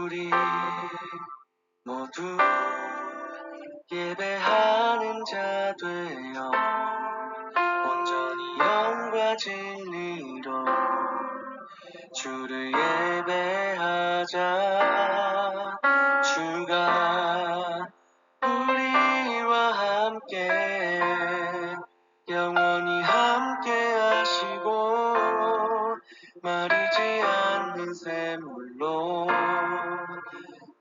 우리 모두 예배하는 자 되어 온전히 영과 진리로 주를 예배하자. 주가 우리와 함께 영원히 함께 하시고 마르지 않는 샘물로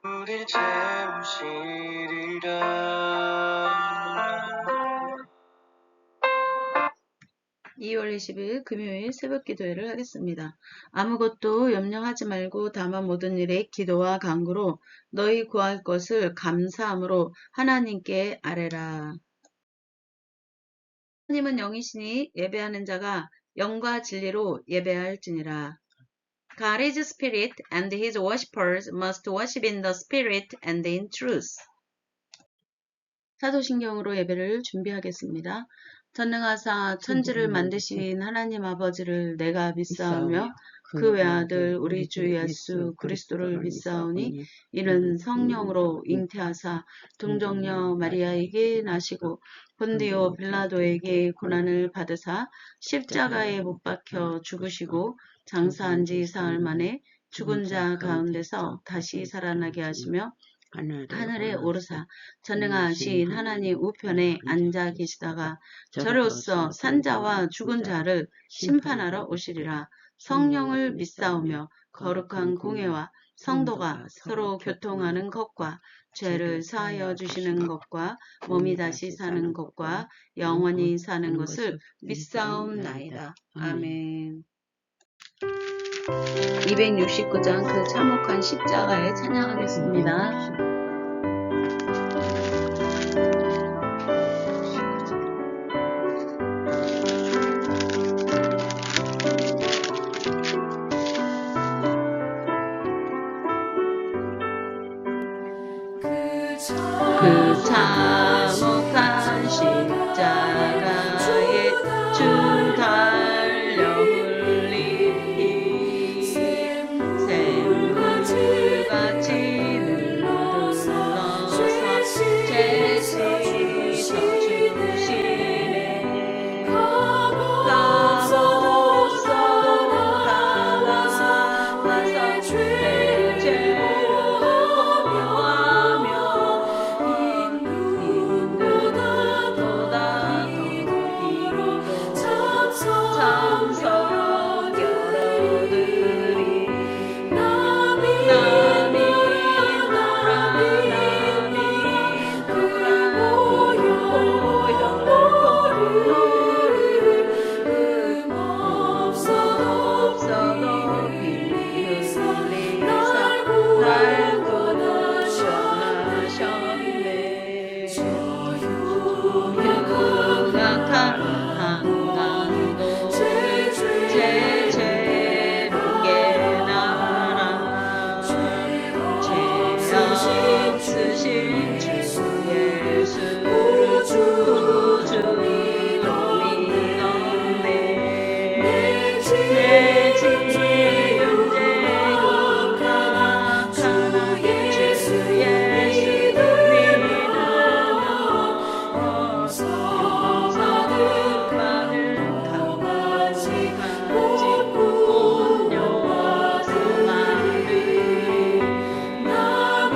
우릴 채우시리라. 2월 20일 금요일 새벽 기도회를 하겠습니다. 아무것도 염려하지 말고 다만 모든 일에 기도와 간구로 너희 구할 것을 감사함으로 하나님께 아뢰라. 하나님은 영이시니 예배하는 자가 영과 진리로 예배할지니라. God is spirit, and his worshippers must worship in the spirit and in truth. 사도신경으로 예배를 준비하겠습니다. 전능하사 천지를 만드신 하나님 아버지를 내가 믿사오며 그 외아들 우리 주 예수 그리스도를 믿사오니 이는 성령으로 잉태하사 동정녀 마리아에게 나시고 본디오 빌라도에게 고난을 받으사 십자가에 못 박혀 죽으시고 장사한 지 사흘 만에 죽은 자 가운데서 다시 살아나게 하시며 하늘에 오르사 전능하신 하나님 우편에 앉아 계시다가 저로서 산자와 죽은 자를 심판하러 오시리라. 성령을 믿사오며 거룩한 공회와 성도가 서로 교통하는 것과 죄를 사하여 주시는 것과 몸이 다시 사는 것과 영원히 사는 것을 믿사옵나이다. 아멘. 269장 그 참혹한 십자가에 찬양하겠습니다. 그 참혹한 십자가에 주 달려 흘리니 샘물같이 늘러서 제 씻어주시네. 가보소서 다가와서 내 죄를 고려하며 참석 열어드리 남이 없어도 비 흘리사 날 구원하셨네. 흉악한 한강도 제 죄로 깨달아 죄 없으신 주 예수를 구주로 믿었네. 내 지은 죄가 가난하게 주 예수 믿으며 용서를 받을 강하지 온유와 사랑이 남이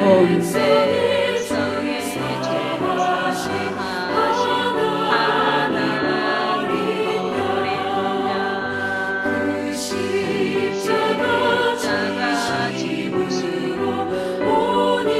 온 세상에 죄사하신 하나님 어린 양 그 십자가 지으시고 오니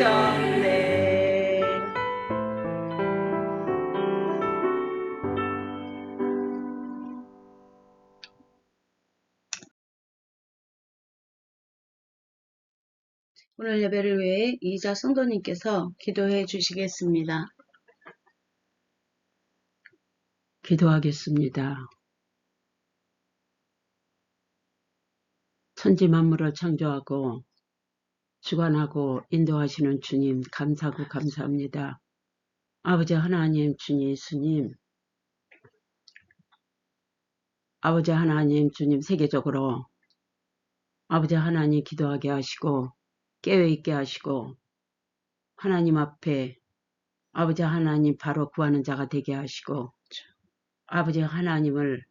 주셨네. 오늘 예배를 위해 이자 성도님께서 기도해 주시겠습니다. 기도하겠습니다. 천지 만물을 창조하고 주관하고 인도하시는 주님 감사하고 감사합니다. 아버지 하나님 주님 예수님, 아버지 하나님 주님 세계적으로 아버지 하나님 기도하게 하시고 깨어있게 하시고 하나님 앞에 아버지 하나님 바로 구하는 자가 되게 하시고 아버지 하나님을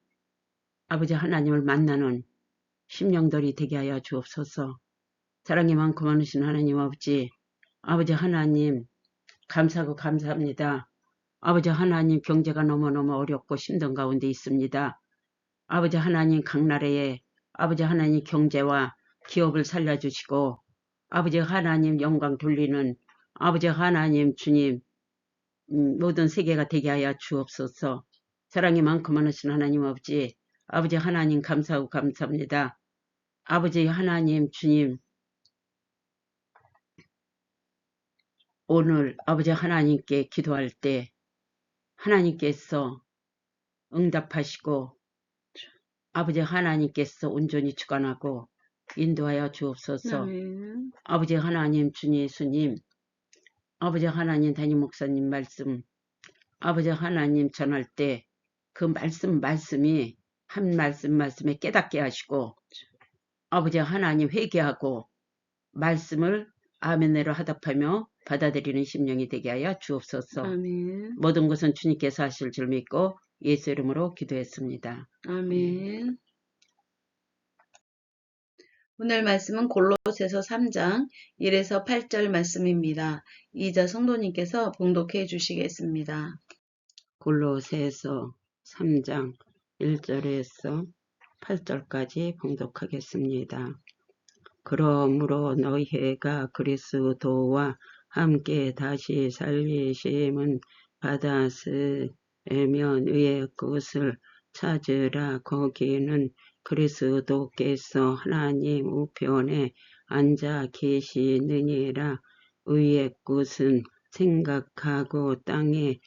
만나는 심령들이 되게 하여 주옵소서. 사랑이 많고 많으신 하나님 아버지 하나님 감사하고 감사합니다. 아버지 하나님 경제가 너무너무 어렵고 힘든 가운데 있습니다. 아버지 하나님 각 나라에 아버지 하나님 경제와 기업을 살려주시고 아버지 하나님 영광 돌리는 아버지 하나님 주님 모든 세계가 되게 하여 주옵소서. 사랑이 많고 많으신 하나님 아버지 하나님 감사하고 감사합니다. 아버지 하나님 주님 오늘 아버지 하나님께 기도할 때 하나님께서 응답하시고 아버지 하나님께서 온전히 주관하고 인도하여 주옵소서. 아멘. 아버지 하나님 주님 예수님 아버지 하나님 담임 목사님 말씀 아버지 하나님 전할 때 그 말씀이 한 말씀에 깨닫게 하시고 아버지 하나님 회개하고 말씀을 아멘으로 하답하며 받아들이는 심령이 되게 하여 주옵소서. 아멘. 모든 것은 주님께서 하실 줄 믿고 예수 이름으로 기도했습니다. 아멘. 오늘 말씀은 골로새서 3장 1에서 8절 말씀입니다. 이자 성도님께서 봉독해 주시겠습니다. 골로새서 3장 1절에서 8절까지 봉독하겠습니다. 그러므로 너희가 그리스도와 함께 다시 살리심은 받았으면 위의 것을 찾으라. 거기는 그리스도께서 하나님 우편에 앉아 계시느니라. 위의 것은 생각하고 땅의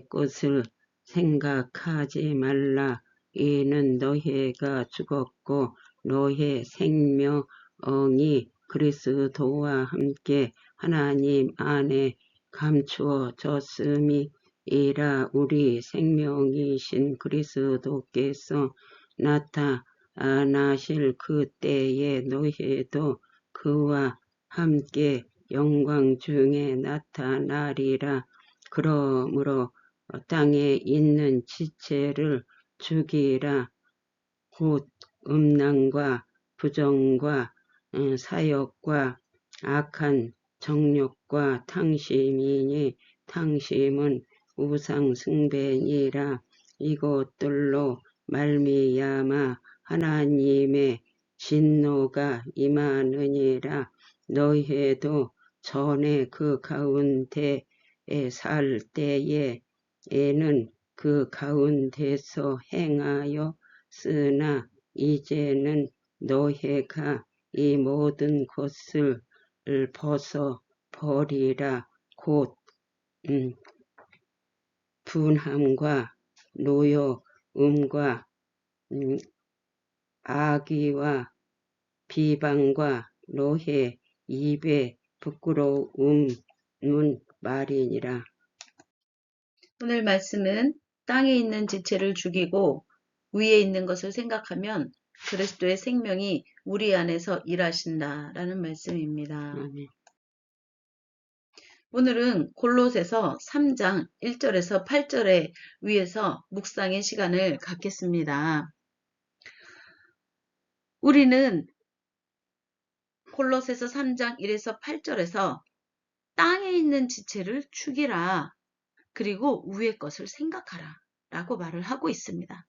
것을 생각하지 말라. 이는 너희가 죽었고 너희 생명이 그리스도와 함께 하나님 안에 감추어졌음이라. 우리 생명이신 그리스도께서 나타나실 그때에 너희도 그와 함께 영광 중에 나타나리라. 그러므로 땅에 있는 지체를 죽이라. 곧 음란과 부정과 사욕과 악한 정욕과 탕심이니 탕심은 우상 숭배니라. 이것들로 말미암아 하나님의 진노가 임하느니라. 너희도 전에 그 가운데에 살 때에는 그 가운데서 행하여 쓰나 이제는 너희가 이 모든 것을 벗어 버리라. 곧 분함과 노여움과 악의와 비방과 너희 입에 부끄러움은 말이니라. 오늘 말씀은 땅에 있는 지체를 죽이고 위에 있는 것을 생각하면 그리스도의 생명이 우리 안에서 일하신다라는 말씀입니다. 아멘. 오늘은 골로새서 3장 1절에서 8절에 위에서 묵상의 시간을 갖겠습니다. 우리는 골로새서 3장 1에서 8절에서 땅에 있는 지체를 죽이라. 그리고 위의 것을 생각하라. 라고 말을 하고 있습니다.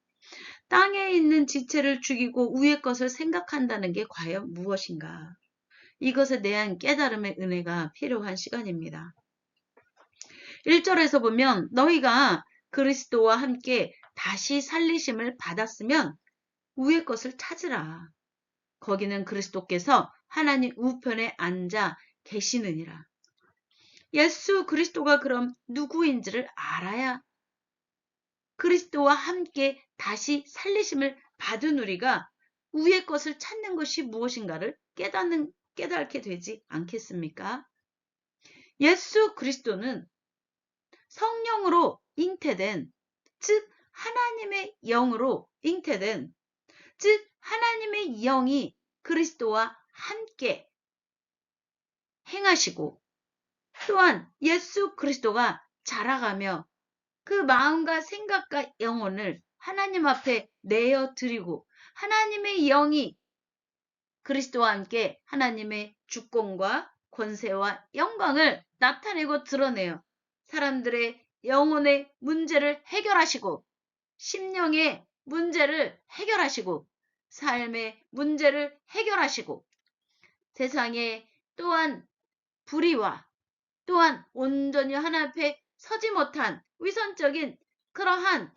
땅에 있는 지체를 죽이고 위의 것을 생각한다는 게 과연 무엇인가? 이것에 대한 깨달음의 은혜가 필요한 시간입니다. 1절에서 보면 너희가 그리스도와 함께 다시 살리심을 받았으면 위의 것을 찾으라. 거기는 그리스도께서 하나님 우편에 앉아 계시느니라. 예수 그리스도가 그럼 누구인지를 알아야 그리스도와 함께 다시 살리심을 받은 우리가 위의 것을 찾는 것이 무엇인가를 깨닫게 되지 않겠습니까? 예수 그리스도는 성령으로 잉태된, 즉 하나님의 영으로 잉태된, 즉 하나님의 영이 그리스도와 함께 행하시고 또한 예수 그리스도가 자라가며 그 마음과 생각과 영혼을 하나님 앞에 내어드리고 하나님의 영이 그리스도와 함께 하나님의 주권과 권세와 영광을 나타내고 드러내요. 사람들의 영혼의 문제를 해결하시고 심령의 문제를 해결하시고 삶의 문제를 해결하시고 세상에 또한 불의와 또한 온전히 하나님 앞에 서지 못한 위선적인 그러한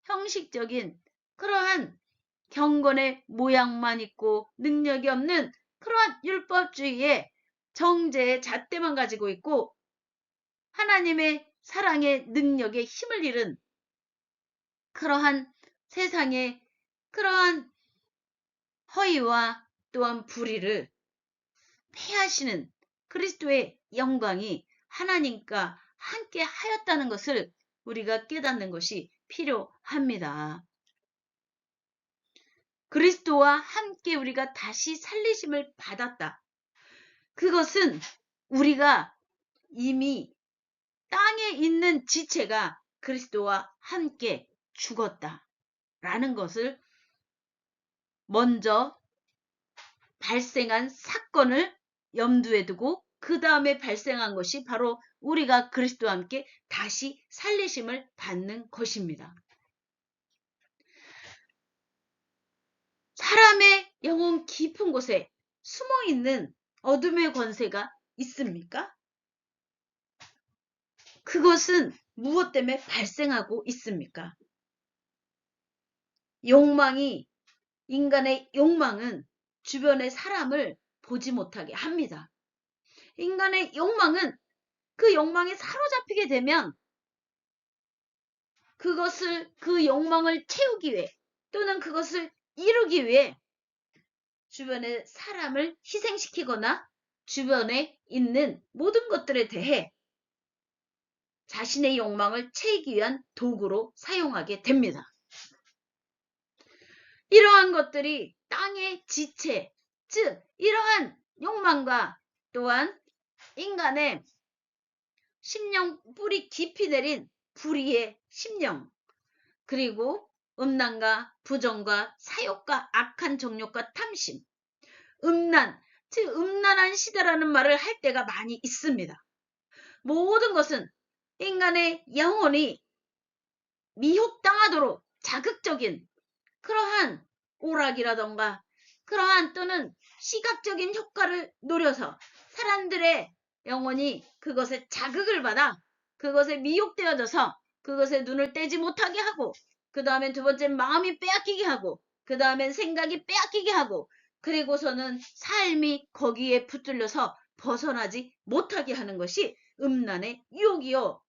형식적인 그러한 경건의 모양만 있고 능력이 없는 그러한 율법주의의 정죄의 잣대만 가지고 있고 하나님의 사랑의 능력에 힘을 잃은 그러한 세상의 그러한 허위와 또한 불의를 폐하시는 그리스도의 영광이 하나님과 함께 하였다는 것을 우리가 깨닫는 것이 필요합니다. 그리스도와 함께 우리가 다시 살리심을 받았다. 그것은 우리가 이미 땅에 있는 지체가 그리스도와 함께 죽었다라는 것을 먼저 발생한 사건을 염두에 두고 그 다음에 발생한 것이 바로 우리가 그리스도와 함께 다시 살리심을 받는 것입니다. 사람의 영혼 깊은 곳에 숨어있는 어둠의 권세가 있습니까? 그것은 무엇 때문에 발생하고 있습니까? 인간의 욕망은 주변의 사람을 보지 못하게 합니다. 인간의 욕망은 그 욕망에 사로잡히게 되면 그 욕망을 채우기 위해 또는 그것을 이루기 위해 주변의 사람을 희생시키거나 주변에 있는 모든 것들에 대해 자신의 욕망을 채우기 위한 도구로 사용하게 됩니다. 이러한 것들이 땅의 지체, 즉 이러한 욕망과 또한 인간의 심령 뿌리 깊이 내린 불의의 심령, 그리고 음란과 부정과 사욕과 악한 정욕과 탐심, 즉 음란한 시대라는 말을 할 때가 많이 있습니다. 모든 것은 인간의 영혼이 미혹당하도록 자극적인 그러한 오락이라던가 그러한 또는 시각적인 효과를 노려서 사람들의 영혼이 그것에 자극을 받아 그것에 미혹되어져서 그것에 눈을 떼지 못하게 하고 그 다음엔 두 번째 마음이 빼앗기게 하고 그 다음엔 생각이 빼앗기게 하고 그리고서는 삶이 거기에 붙들려서 벗어나지 못하게 하는 것이 음란의 유혹이요.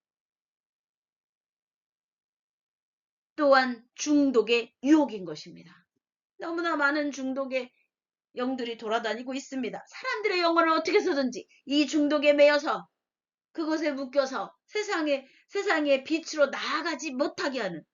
또한 중독의 유혹인 것입니다. 너무나 많은 중독의 영들이 돌아다니고 있습니다. 사람들의 영혼을 어떻게 해서든지 이 중독에 매여서 그것에 묶여서 세상의 빛으로 나아가지 못하게 하는,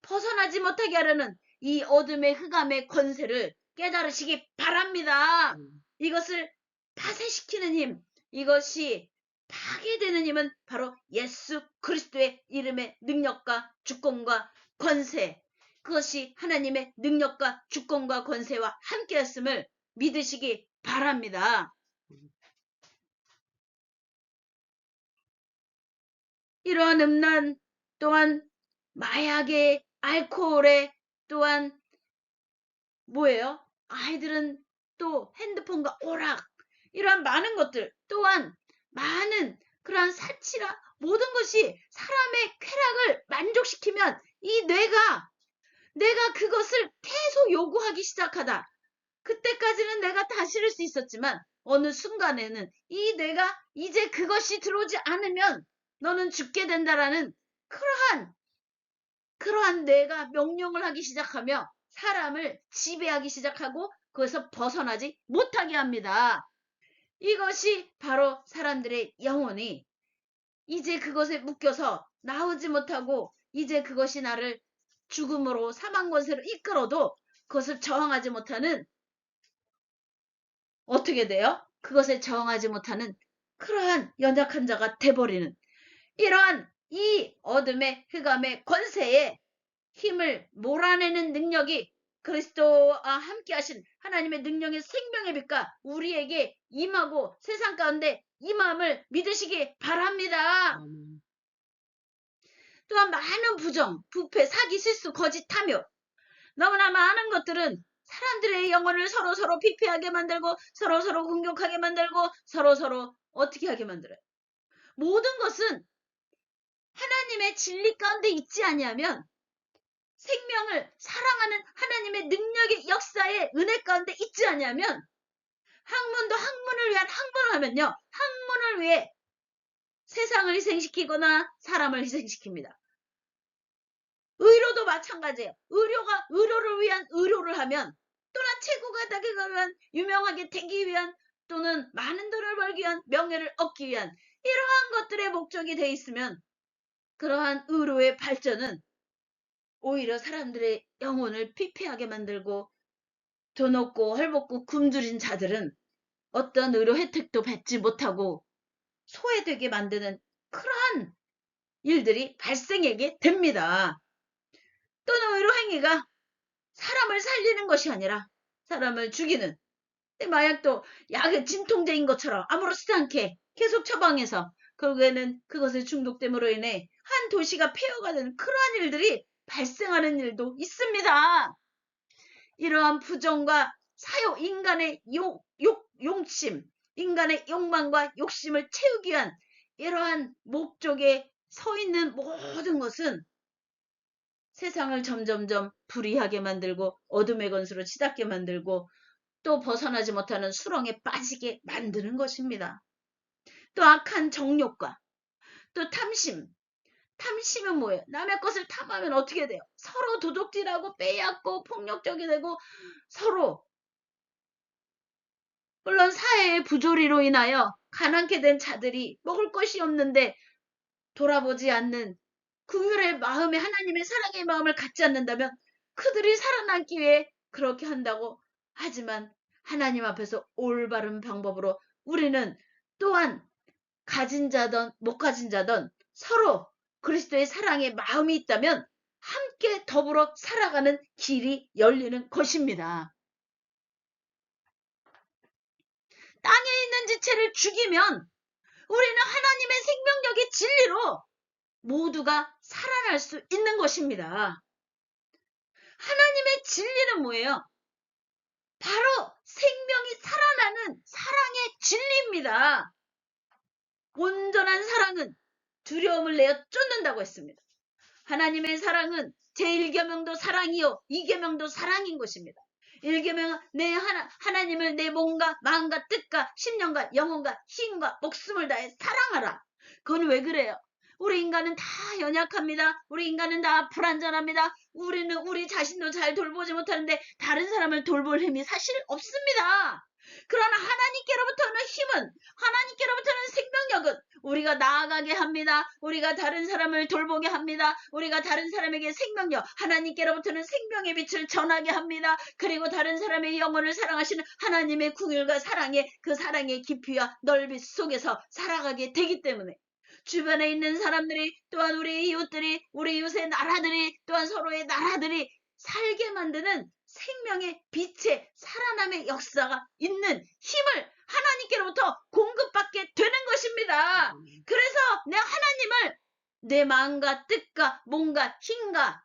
벗어나지 못하게 하려는 이 어둠의 흑암의 권세를 깨달으시기 바랍니다. 이것을 파쇄시키는 힘, 이것이 파괴되는 힘은 바로 예수 그리스도의 이름의 능력과 주권과 권세, 그것이 하나님의 능력과 주권과 권세와 함께였음을 믿으시기 바랍니다. 이러한 음란 또한 마약의 알코올에 또한 뭐예요? 아이들은 또 핸드폰과 오락 이러한 많은 것들 또한 많은 그러한 사치라 모든 것이 사람의 쾌락을 만족시키면 이 내가 그것을 계속 요구하기 시작하다. 그때까지는 내가 다 실을 수 있었지만 어느 순간에는 이 내가 이제 그것이 들어오지 않으면 너는 죽게 된다라는 그러한 내가 명령을 하기 시작하며 사람을 지배하기 시작하고 그것에서 벗어나지 못하게 합니다. 이것이 바로 사람들의 영혼이 이제 그것에 묶여서 나오지 못하고 이제 그것이 나를 죽음으로 사망 권세로 이끌어도 그것을 저항하지 못하는 어떻게 돼요? 그것에 저항하지 못하는 그러한 연약한 자가 돼버리는 이러한 이 어둠의 흑암의 권세에 힘을 몰아내는 능력이 그리스도와 함께 하신 하나님의 능력의 생명의 빛과 우리에게 임하고 세상 가운데 임함을 믿으시기 바랍니다. 또한 많은 부정, 부패, 사기, 실수, 거짓, 탐욕 너무나 많은 것들은 사람들의 영혼을 서로 피폐하게 만들고 서로 공격하게 만들고 서로 어떻게 하게 만들어요. 모든 것은 하나님의 진리 가운데 있지 아니하면 생명을 사랑하는 하나님의 능력의 역사의 은혜 가운데 있지 아니하면 학문도 학문을 위한 학문을 하면요. 학문을 위해 세상을 희생시키거나 사람을 희생시킵니다. 의료도 마찬가지예요. 의료가 의료를 위한 의료를 하면 또는 최고가 되기 위한 유명하게 되기 위한 또는 많은 돈을 벌기 위한 명예를 얻기 위한 이러한 것들의 목적이 돼 있으면 그러한 의료의 발전은 오히려 사람들의 영혼을 피폐하게 만들고 돈 없고 헐벗고 굶주린 자들은 어떤 의료 혜택도 받지 못하고 소외되게 만드는 그러한 일들이 발생하게 됩니다. 또는 의료 행위가 사람을 살리는 것이 아니라 사람을 죽이는 마약도 약의 진통제인 것처럼 아무렇지도 않게 계속 처방해서 결국에는 그것에 중독됨으로 인해 한 도시가 폐허가 되는 그러한 일들이 발생하는 일도 있습니다. 이러한 부정과 사욕, 인간의 욕심, 인간의 욕망과 욕심을 채우기 위한 이러한 목적에 서 있는 모든 것은 세상을 점점점 불의하게 만들고 어둠의 권수로 치닫게 만들고 또 벗어나지 못하는 수렁에 빠지게 만드는 것입니다. 또 악한 정욕과 또 탐심. 탐심은 뭐예요? 남의 것을 탐하면 어떻게 돼요? 서로 도둑질하고 빼앗고 폭력적이 되고 서로 물론 사회의 부조리로 인하여 가난케 된 자들이 먹을 것이 없는데 돌아보지 않는 긍휼의 마음에 하나님의 사랑의 마음을 갖지 않는다면 그들이 살아남기 위해 그렇게 한다고 하지만 하나님 앞에서 올바른 방법으로 우리는 또한 가진 자든 못 가진 자든 서로 그리스도의 사랑의 마음이 있다면 함께 더불어 살아가는 길이 열리는 것입니다. 땅에 있는 지체를 죽이면 우리는 하나님의 생명력의 진리로 모두가 살아날 수 있는 것입니다. 하나님의 진리는 뭐예요? 바로 생명이 살아나는 사랑의 진리입니다. 온전한 사랑은 두려움을 내어 쫓는다고 했습니다. 하나님의 사랑은 제1계명도 사랑이요 2계명도 사랑인 것입니다. 1계명은 하나님을 내 몸과 마음과 뜻과 심령과 영혼과 힘과 목숨을 다해 사랑하라. 그건 왜 그래요? 우리 인간은 다 연약합니다. 우리 인간은 다 불완전합니다. 우리는 우리 자신도 잘 돌보지 못하는데 다른 사람을 돌볼 힘이 사실 없습니다. 그러나 하나님께로부터 오는 힘은 하나님께로부터 오는 생명력은 우리가 나아가게 합니다. 우리가 다른 사람을 돌보게 합니다. 우리가 다른 사람에게 생명력 하나님께로부터는 생명의 빛을 전하게 합니다. 그리고 다른 사람의 영혼을 사랑하시는 하나님의 긍휼과 사랑의 그 사랑의 깊이와 넓이 속에서 살아가게 되기 때문에 주변에 있는 사람들이 또한 우리 이웃들이 우리 이웃의 나라들이 또한 서로의 나라들이 살게 만드는 생명의 빛의 살아남의 역사가 있는 힘을 하나님께로부터 공급받게 되는 것입니다. 그래서 내 하나님을 내 마음과 뜻과 몸과 힘과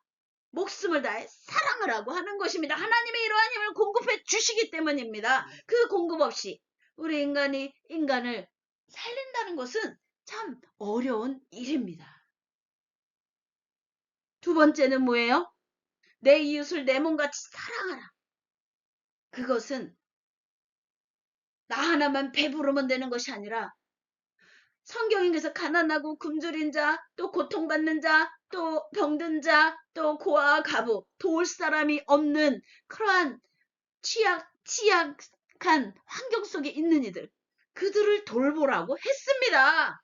목숨을 다해 사랑을 하고 하는 것입니다. 하나님의 이러한 힘을 공급해 주시기 때문입니다. 그 공급 없이 우리 인간이 인간을 살린다는 것은 참 어려운 일입니다. 두 번째는 뭐예요? 내 이웃을 내 몸같이 사랑하라. 그것은 나 하나만 배부르면 되는 것이 아니라 성경에서 가난하고 굶주린 자, 또 고통받는 자, 또 병든 자, 또 고아와 가부, 도울 사람이 없는 그러한 취약한 환경 속에 있는 이들, 그들을 돌보라고 했습니다.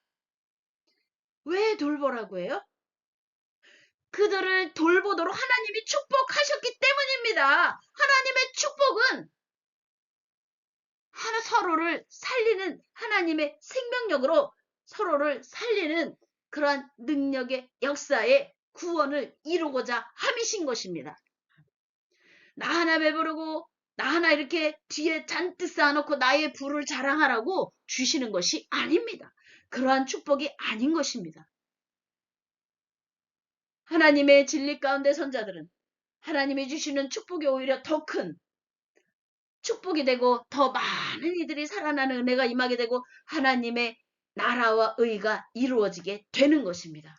왜 돌보라고 해요? 그들을 돌보도록 하나님이 축복하셨기 때문입니다. 하나님의 축복은 서로를 살리는 하나님의 생명력으로 서로를 살리는 그러한 능력의 역사의 구원을 이루고자 함이신 것입니다. 나 하나 배부르고 나 하나 이렇게 뒤에 잔뜩 쌓아놓고 나의 부를 자랑하라고 주시는 것이 아닙니다. 그러한 축복이 아닌 것입니다. 하나님의 진리 가운데 선자들은 하나님이 주시는 축복이 오히려 더 큰 축복이 되고 더 많은 이들이 살아나는 은혜가 임하게 되고 하나님의 나라와 의가 이루어지게 되는 것입니다.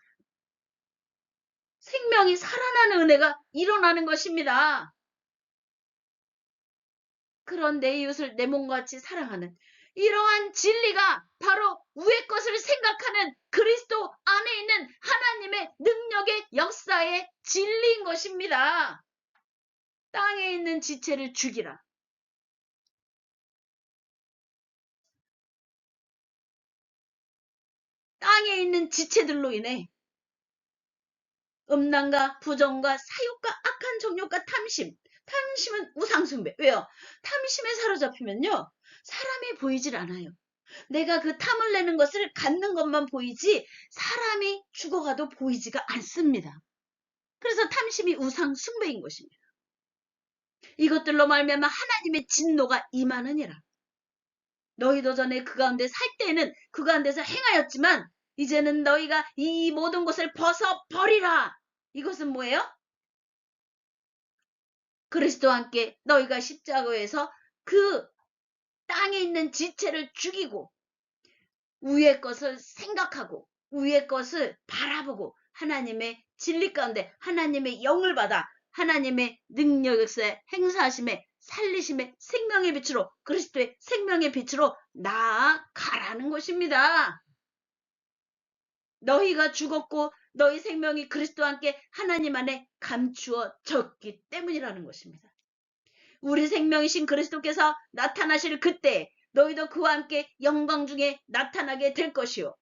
생명이 살아나는 은혜가 일어나는 것입니다. 그런 내 이웃을 내 몸같이 사랑하는 이러한 진리가 바로 위의 것을 생각하는 그리스도 안에 있는 하나님의 능력의 역사의 진리인 것입니다. 땅에 있는 지체를 죽이라. 땅에 있는 지체들로 인해 음란과 부정과 사욕과 악한 정욕과 탐심은 우상숭배. 왜요? 탐심에 사로잡히면요 사람이 보이질 않아요. 내가 그 탐을 내는 것을 갖는 것만 보이지 사람이 죽어가도 보이지가 않습니다. 그래서 탐심이 우상숭배인 것입니다. 이것들로 말미암아 하나님의 진노가 임하느니라. 너희도 전에 그 가운데 살 때에는 그 가운데서 행하였지만 이제는 너희가 이 모든 것을 벗어버리라. 이것은 뭐예요? 그리스도와 함께 너희가 십자가에서 그 땅에 있는 지체를 죽이고 위의 것을 생각하고 위의 것을 바라보고 하나님의 진리 가운데 하나님의 영을 받아 하나님의 능력의 행사하심에 살리심의 생명의 빛으로 그리스도의 생명의 빛으로 나아가라는 것입니다. 너희가 죽었고 너희 생명이 그리스도와 함께 하나님 안에 감추어졌기 때문이라는 것입니다. 우리 생명이신 그리스도께서 나타나실 그때 너희도 그와 함께 영광 중에 나타나게 될 것이요.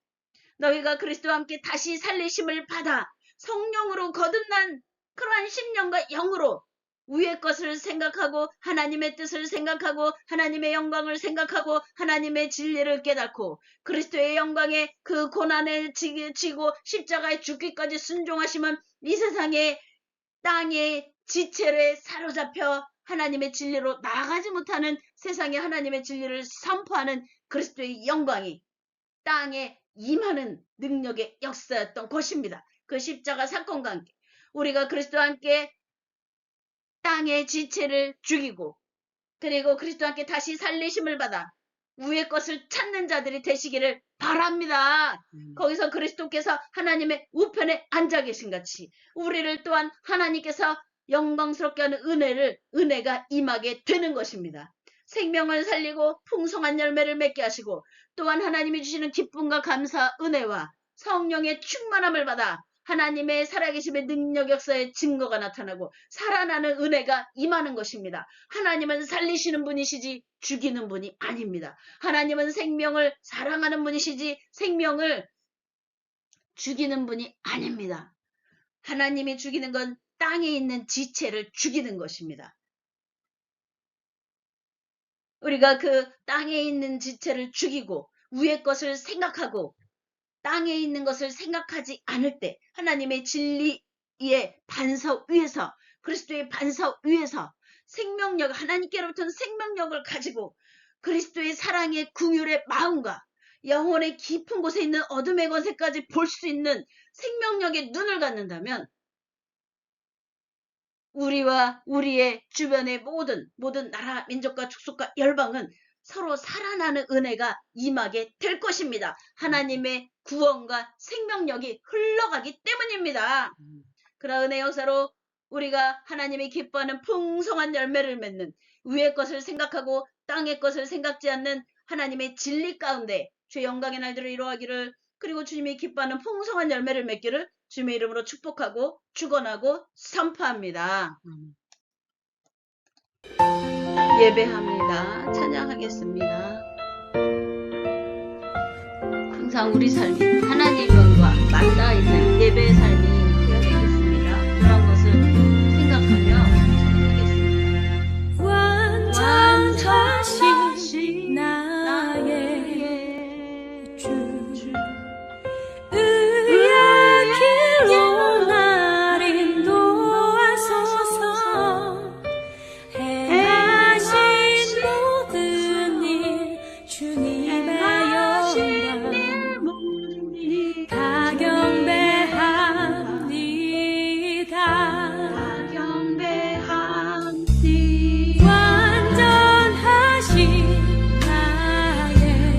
너희가 그리스도와 함께 다시 살리심을 받아 성령으로 거듭난 그러한 심령과 영으로 위의 것을 생각하고 하나님의 뜻을 생각하고 하나님의 영광을 생각하고 하나님의 진리를 깨닫고 그리스도의 영광에 그 고난을 지고 십자가에 죽기까지 순종하시면 이 세상에 땅의 지체에 사로잡혀 하나님의 진리로 나아가지 못하는 세상에 하나님의 진리를 선포하는 그리스도의 영광이 땅에 임하는 능력의 역사였던 것입니다. 그 십자가 사건과 함께 우리가 그리스도와 함께 땅의 지체를 죽이고 그리고 그리스도와 함께 다시 살리심을 받아 위의 것을 찾는 자들이 되시기를 바랍니다. 거기서 그리스도께서 하나님의 우편에 앉아 계신 같이 우리를 또한 하나님께서 영광스럽게 하는 은혜가 임하게 되는 것입니다. 생명을 살리고 풍성한 열매를 맺게 하시고 또한 하나님이 주시는 기쁨과 감사 은혜와 성령의 충만함을 받아 하나님의 살아계심의 능력 역사의 증거가 나타나고 살아나는 은혜가 임하는 것입니다. 하나님은 살리시는 분이시지 죽이는 분이 아닙니다. 하나님은 생명을 사랑하는 분이시지 생명을 죽이는 분이 아닙니다. 하나님이 죽이는 건 땅에 있는 지체를 죽이는 것입니다. 우리가 그 땅에 있는 지체를 죽이고 위의 것을 생각하고 땅에 있는 것을 생각하지 않을 때 하나님의 진리의 반석 위에서 그리스도의 반석 위에서 생명력 하나님께로부터 생명력을 가지고 그리스도의 사랑의 긍휼의 마음과 영혼의 깊은 곳에 있는 어둠의 권세까지 볼 수 있는 생명력의 눈을 갖는다면 우리와 우리의 주변의 모든 나라 민족과 족속과 열방은 서로 살아나는 은혜가 임하게 될 것입니다. 하나님의 구원과 생명력이 흘러가기 때문입니다. 그러한 은혜 역사로 우리가 하나님이 기뻐하는 풍성한 열매를 맺는, 위의 것을 생각하고 땅의 것을 생각지 않는 하나님의 진리 가운데 주의 영광의 날들을 이루어가기를, 그리고 주님이 기뻐하는 풍성한 열매를 맺기를 주님의 이름으로 축복하고 축원하고 선포합니다. 예배합니다. 찬양하겠습니다. 항상 우리 삶이 하나님과 맞닿아 있는 예배의 삶이 되어야 되겠습니다. 그런 것을 생각하며 찬양하겠습니다. 완전하신 나의 주, 의의 길로 날 인도하소서. 행하신 모든 일 주님의 영광 다 경배합니다. 경배합니다.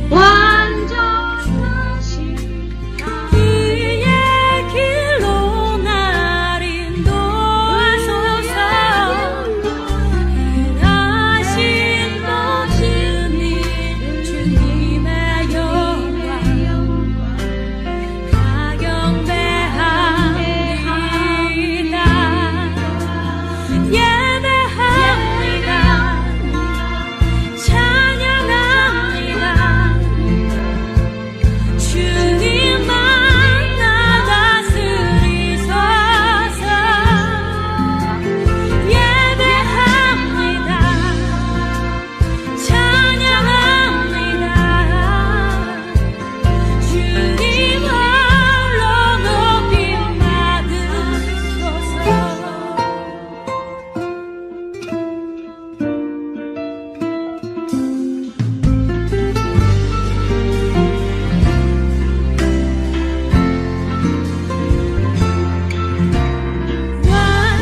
완전하신 의의 길로 날 인도하소서. 행하신 모든 일 주님의 영광 다 경배합니다. 예배합니다. 찬양합니다. 주님만 나 다스리소서. 예배합니다. 찬양합니다. 주님 홀로 높임 받으소서.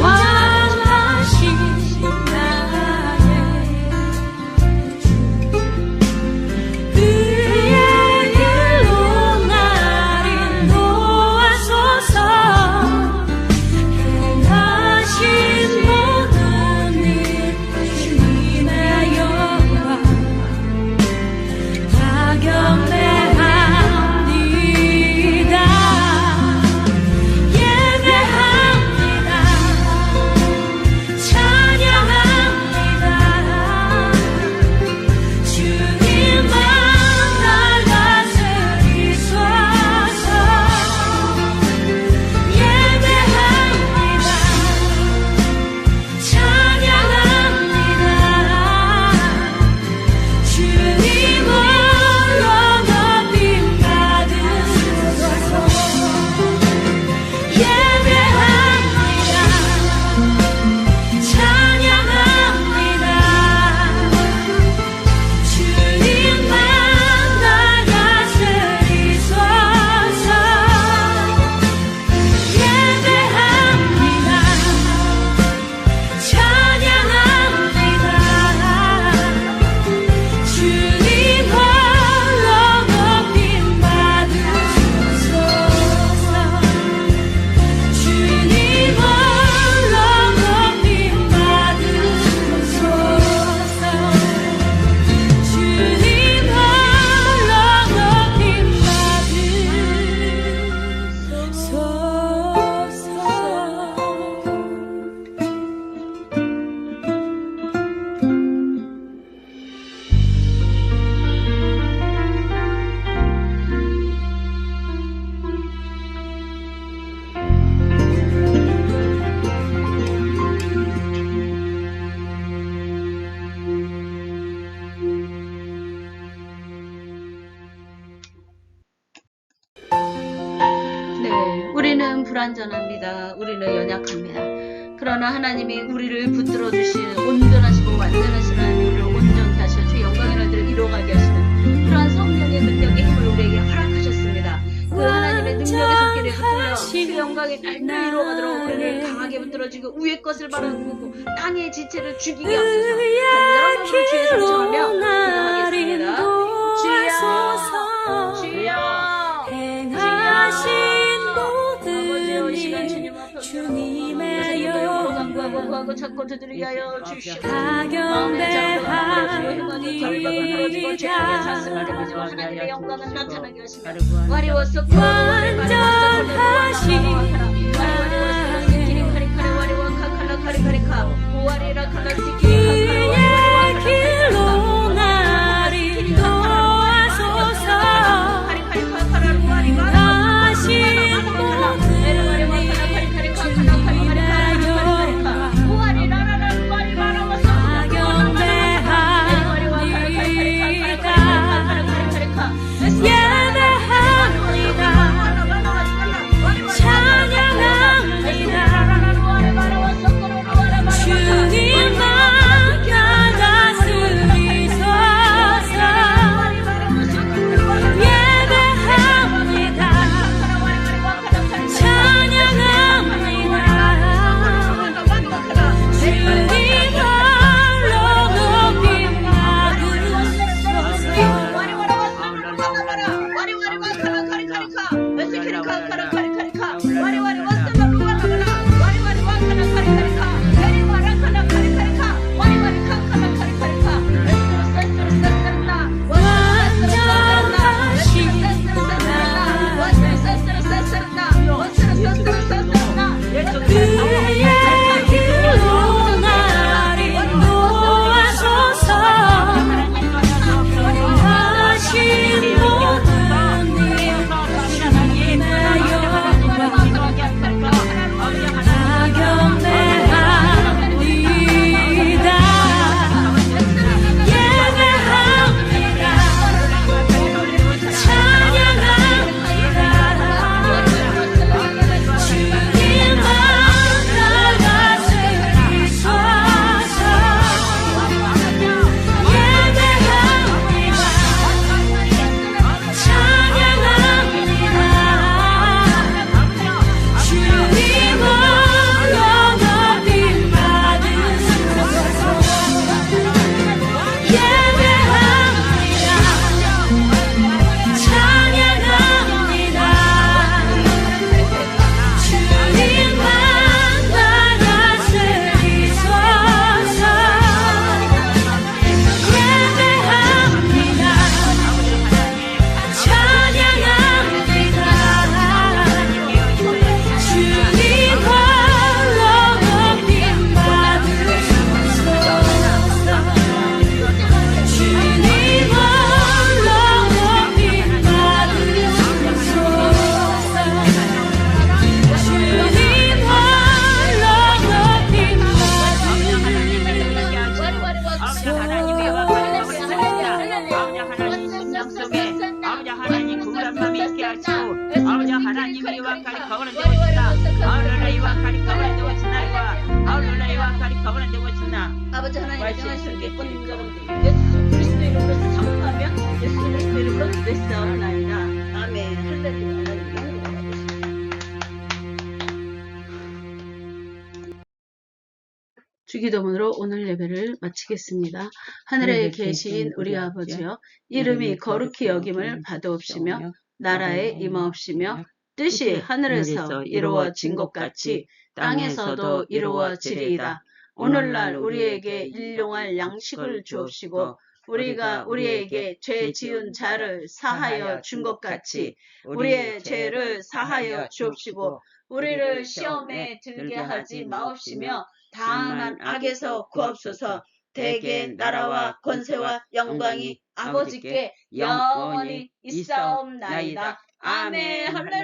완전하신 나의 주, 의의 길로 날 인도하소서. 행하신 모든 일 주님의 영광 다 경배합니다. 예배합니다. 찬양합니다. 주님만 날 다스리소서. 예배합니다. 찬양합니다. 주님 홀로 높임 받으소서. 예배합니다. 찬양합니다. 주님만 날 다스리소서. 예배합니다. 찬양합니다. 주님 홀로 높임 받으소서. 주님 홀로 높임 받으소서. 주님 홀로 높임 네, 우리는 불완전합니다. 우리는 연약합니다. 그러나 하나님이 우리를 붙들어 주시는 온전하시고 완전하신 하나님이 우리를 온전케 하셔 주 영광의 날들을 이루어가게 하시는 그러한 성령의 능력의 힘을 우리에게 허락하셨습니다. 그 하나님의 능력의 손길에 붙들려 그 영광이 날로 이루어가도록 우리를 강하게 붙들어주고 위의 것을 바라보고 땅의 지체를 죽이게 하소서. 간절한 마음으로 주의 성청하며 기도하겠습니다. 주여 주여 아버지여 이 시간 주님 앞에 주님의 영광 구하고 찾고 두드리게 하여 주시옵소서. 마음의 장로가 부러지고 죄악의 사슬을 깨고 하나님의 영광은 나타나게 하시며 와리워서 완전하신 그의 길로 날 인도하소서. 행하신 아버지 하나님 인정하시는 예쁜 여러분들 예수 그리스도 이름으로 선포하며 예수 그리스도 이름으로 냈사옵나이다. 아멘. 할렐루야. 주기도문으로 오늘 예배를 마치겠습니다. 하늘에 계신 우리 아버지여, 이름이 거룩히 여김을 받아옵시며 나라에 임하옵시며 뜻이 하늘에서 이루어진 것 같이 땅에서도 이루어지리이다. 오늘날 우리에게 일용할 양식을 주옵시고 우리가 우리에게 죄 지은 자를 사하여 준 것 같이 우리의 죄를 사하여 주옵시고 우리를 시험에 들게 하지 마옵시며 다만 악에서 구하옵소서. 대개 나라와 권세와 영광이 아버지께 영원히 있사옵나이다. 아멘. 할렐루야.